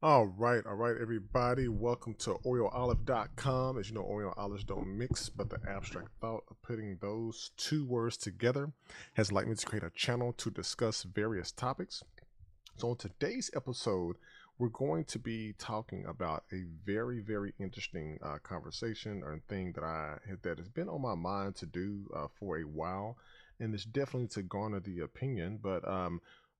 All right, everybody. Welcome to OreoOlive.com. As you know, Oreo and olives don't mix, but the abstract thought of putting those two words together has led me to create a channel to discuss various topics. So, on today's episode, we're going to be talking about a very interesting conversation or thing that has been on my mind to do for a while, and it's definitely to garner the opinion. But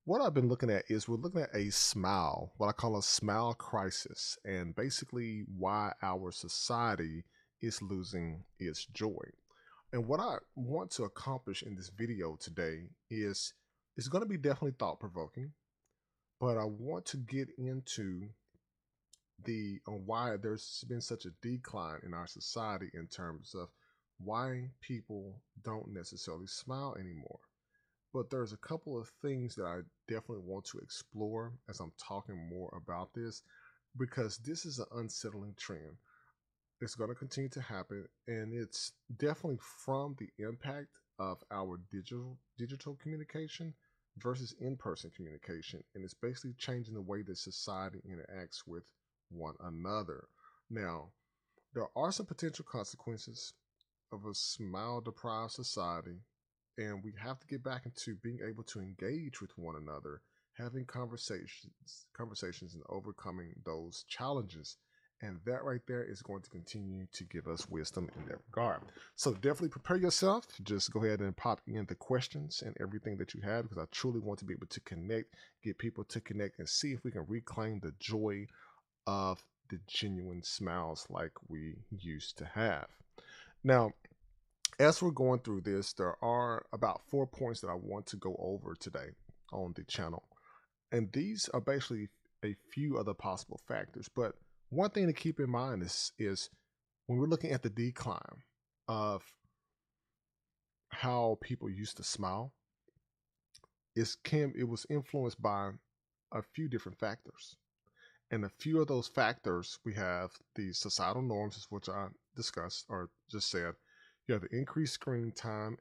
what I've been looking at is we're looking at a smile, what I call a smile crisis, and basically why our society is losing its joy. And what I want to accomplish in this video today is it's going to be definitely thought provoking, but I want to get into the on why there's been such a decline in our society in terms of why people don't necessarily smile anymore. But there's a couple of things that I definitely want to explore as I'm talking more about this because this is an unsettling trend. It's going to continue to happen, and it's definitely from the impact of our digital communication versus in-person communication, and it's basically changing the way that society interacts with one another. Now, there are some potential consequences of a smile deprived society, and we have to get back into being able to engage with one another, having conversations and overcoming those challenges. And that right there is going to continue to give us wisdom in that regard. So definitely prepare yourself. Just go ahead and pop in the questions and everything that you have because I truly want to be able to connect, get people to connect, and see if we can reclaim the joy of the genuine smiles like we used to have. Now, as we're going through this, there are about 4 points that I want to go over today on the channel. And these are basically a few other possible factors. But one thing to keep in mind is when we're looking at the decline of how people used to smile, it was influenced by a few different factors. And a few of those factors, we have the societal norms, which I discussed or just said. You have the increased screen time,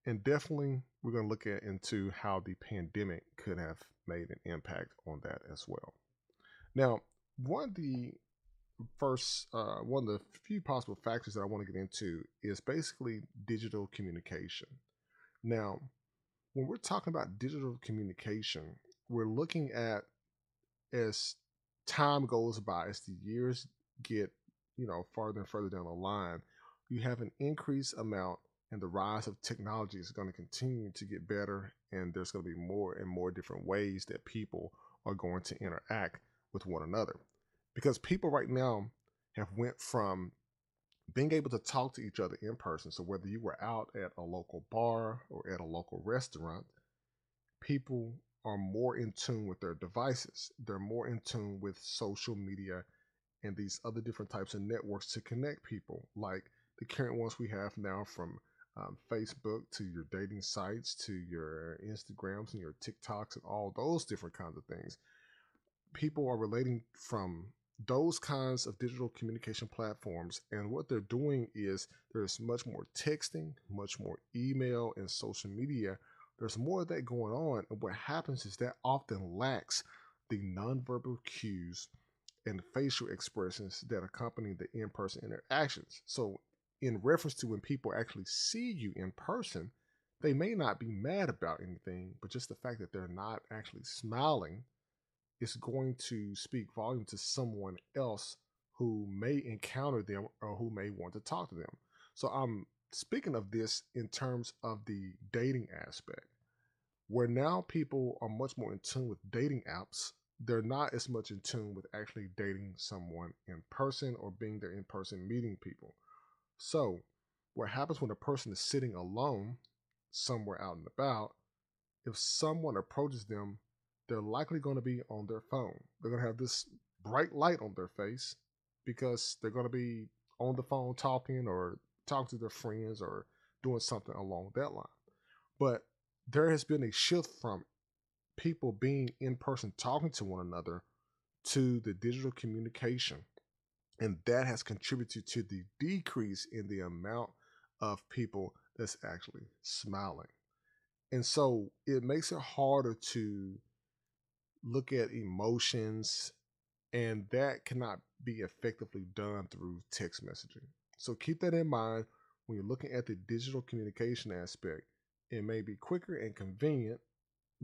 and definitely we're going to look at into how the pandemic could have made an impact on that as well. Now, one of the one of the few possible factors that I want to get into is basically digital communication. Now, when we're talking about digital communication, we're looking at as time goes by, as the years get, farther and further down the line, you have an increased amount and the rise of technology is going to continue to get better. And there's going to be more and more different ways that people are going to interact with one another. Because people right now have went from being able to talk to each other in person. So whether you were out at a local bar or at a local restaurant, people are more in tune with their devices. They're more in tune with social media and these other different types of networks to connect people, like the current ones we have now from Facebook to your dating sites to your Instagrams and your TikToks and all those different kinds of things. People are relating from those kinds of digital communication platforms, and what they're doing is there's much more texting, much more email, and social media. There's more of that going on, and what happens is that often lacks the nonverbal cues and facial expressions that accompany the in-person interactions. So in reference to when people actually see you in person, they may not be mad about anything, but just the fact that they're not actually smiling is going to speak volume to someone else who may encounter them or who may want to talk to them. So I'm speaking of this in terms of the dating aspect, where now people are much more in tune with dating apps. They're not as much in tune with actually dating someone in person or being there in person meeting people. So, what happens when a person is sitting alone somewhere out and about, if someone approaches them, they're likely going to be on their phone. They're going to have this bright light on their face because they're going to be on the phone talking or talking to their friends or doing something along that line. But there has been a shift from people being in person talking to one another to the digital communication. And that has contributed to the decrease in the amount of people that's actually smiling. And so it makes it harder to look at emotions and that cannot be effectively done through text messaging. So keep that in mind when you're looking at the digital communication aspect. It may be quicker and convenient,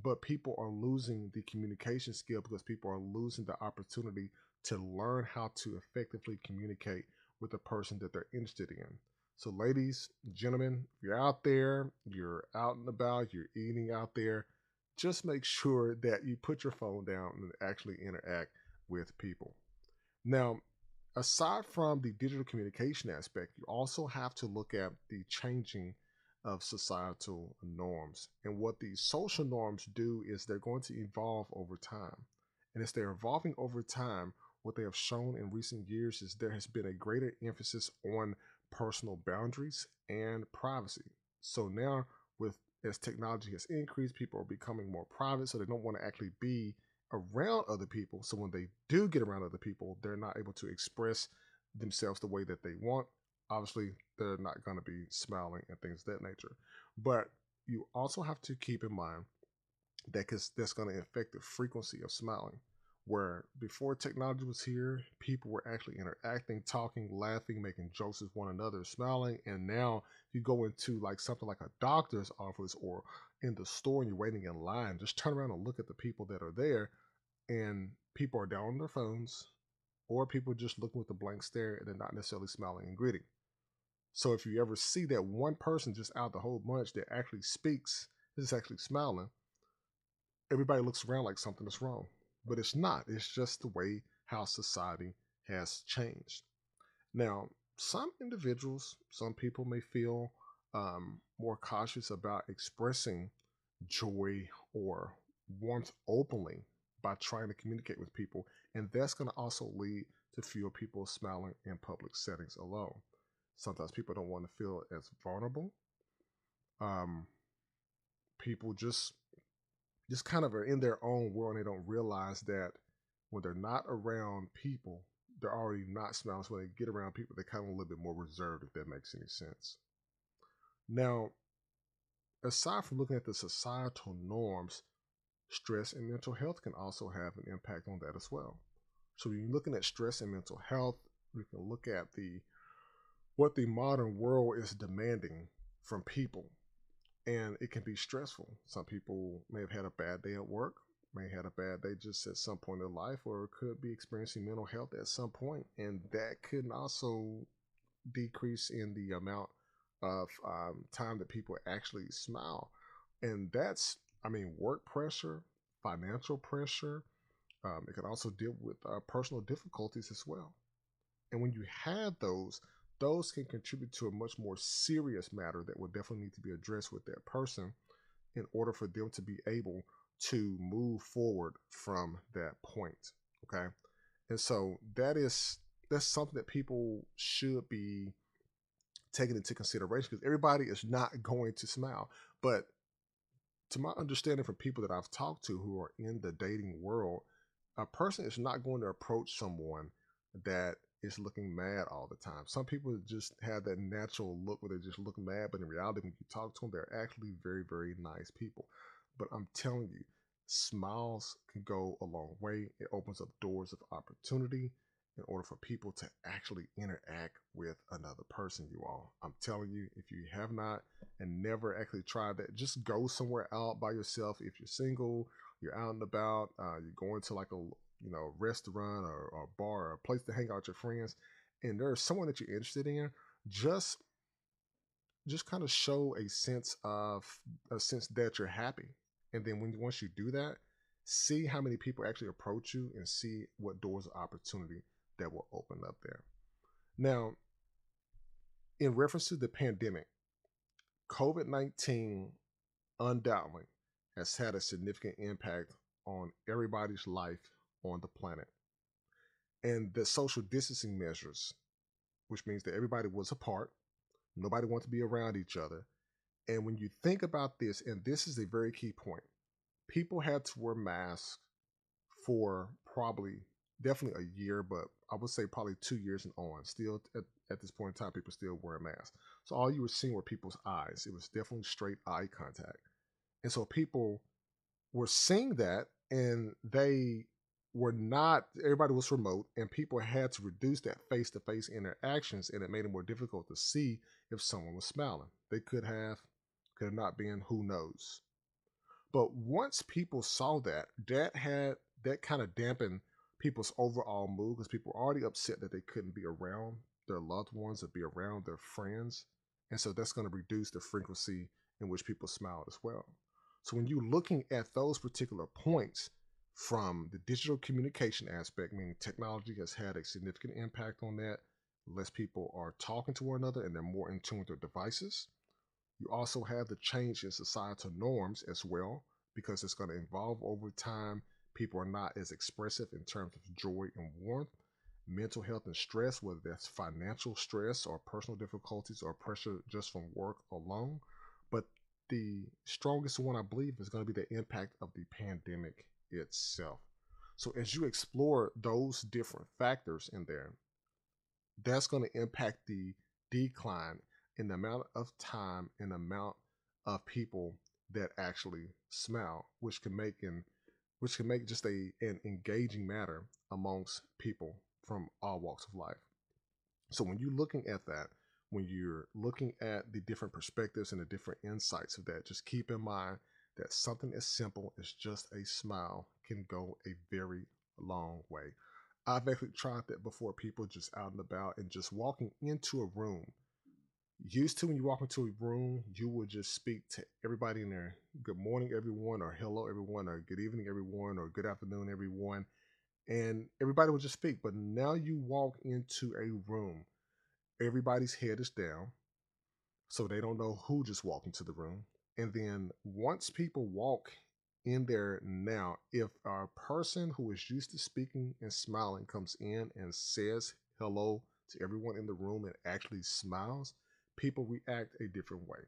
but people are losing the communication skill because people are losing the opportunity to learn how to effectively communicate with the person that they're interested in. So, ladies, gentlemen, if you're out there, you're out and about, you're eating out there, just make sure that you put your phone down and actually interact with people. Now, aside from the digital communication aspect, you also have to look at the changing of societal norms. And what these social norms do is they're going to evolve over time. And as they're evolving over time, what they have shown in recent years is there has been a greater emphasis on personal boundaries and privacy. So now, with as technology has increased, people are becoming more private, so they don't want to actually be around other people. So when they do get around other people, they're not able to express themselves the way that they want. Obviously, they're not going to be smiling and things of that nature. But you also have to keep in mind that cause that's going to affect the frequency of smiling. Where before technology was here, people were actually interacting, talking, laughing, making jokes with one another, smiling. And now you go into like something like a doctor's office or in the store and you're waiting in line, just turn around and look at the people that are there, and people are down on their phones, or people just looking with a blank stare and they're not necessarily smiling and greeting. So if you ever see that one person just out of the whole bunch that actually speaks, is actually smiling, everybody looks around like something is wrong. But it's not. It's just the way how society has changed. Now, some individuals, some people may feel more cautious about expressing joy or warmth openly by trying to communicate with people. And that's going to also lead to fewer people smiling in public settings alone. Sometimes people don't want to feel as vulnerable. Um, People just kind of are in their own world and they don't realize that when they're not around people, they're already not smiling. So when they get around people, they're kind of a little bit more reserved, if that makes any sense. Now, aside from looking at the societal norms, stress and mental health can also have an impact on that as well. So when you're looking at stress and mental health, we can look at the what the modern world is demanding from people, and it can be stressful. Some people may have had a bad day at work, may have had a bad day just at some point in life, or could be experiencing mental health at some point, and that could also decrease in the amount of time that people actually smile. And that's, I mean, work pressure, financial pressure. It can also deal with personal difficulties as well. And when you have those can contribute to a much more serious matter that will definitely need to be addressed with that person in order for them to be able to move forward from that point. Okay. And so that's something that people should be taking into consideration because everybody is not going to smile. But to my understanding from people that I've talked to who are in the dating world, a person is not going to approach someone that is looking mad all the time. Some people just have that natural look where they just look mad, but in reality, when you talk to them, they're actually very, very nice people. But I'm telling you, smiles can go a long way. It opens up doors of opportunity in order for people to actually interact with another person, you all. I'm telling you, if you have not and never actually tried that, just go somewhere out by yourself. If you're single, you're out and about, you're going to like a restaurant or a bar or a place to hang out with your friends, and there's someone that you're interested in, just kind of show a sense that you're happy. And then once you do that, see how many people actually approach you and see what doors of opportunity that will open up there. Now, in reference to the pandemic, COVID-19 undoubtedly has had a significant impact on everybody's life on the planet. And the social distancing measures, which means that everybody was apart, nobody wanted to be around each other. And when you think about this, and this is a very key point, people had to wear masks for probably definitely a year, but I would say probably 2 years and on. Still at this point in time, people still wear masks. So all you were seeing were people's eyes. It was definitely straight eye contact. And so people were seeing that and they were not, everybody was remote, and people had to reduce that face-to-face interactions, and it made it more difficult to see if someone was smiling. They could have not been, who knows. But once people saw that, that kind of dampened people's overall mood, because people were already upset that they couldn't be around their loved ones or be around their friends. And so that's going to reduce the frequency in which people smiled as well. So when you're looking at those particular points from the digital communication aspect, meaning technology has had a significant impact on that, less people are talking to one another and they're more in tune with their devices. You also have the change in societal norms as well, because it's going to evolve over time. People are not as expressive in terms of joy and warmth. Mental health and stress, whether that's financial stress or personal difficulties or pressure just from work alone. But the strongest one, I believe, is going to be the impact of the pandemic itself. So as you explore those different factors in there, that's going to impact the decline in the amount of time and amount of people that actually smile, which can make just an engaging matter amongst people from all walks of life. So when you're looking at that, when you're looking at the different perspectives and the different insights of that, just keep in mind that something as simple as just a smile can go a very long way. I've actually tried that before, people just out and about and just walking into a room. Used to, when you walk into a room, you would just speak to everybody in there. Good morning, everyone, or hello, everyone, or good evening, everyone, or good afternoon, everyone. And everybody would just speak. But now you walk into a room, everybody's head is down, so they don't know who just walked into the room. And then once people walk in there now, if a person who is used to speaking and smiling comes in and says hello to everyone in the room and actually smiles, people react a different way.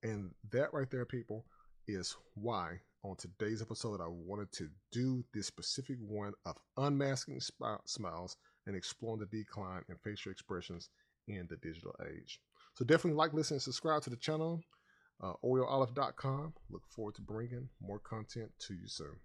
And that right there, people, is why on today's episode I wanted to do this specific one of unmasking smiles and exploring the decline in facial expressions in the digital age. So definitely like, listen, and subscribe to the channel, oreoolive.com. Look forward to bringing more content to you soon.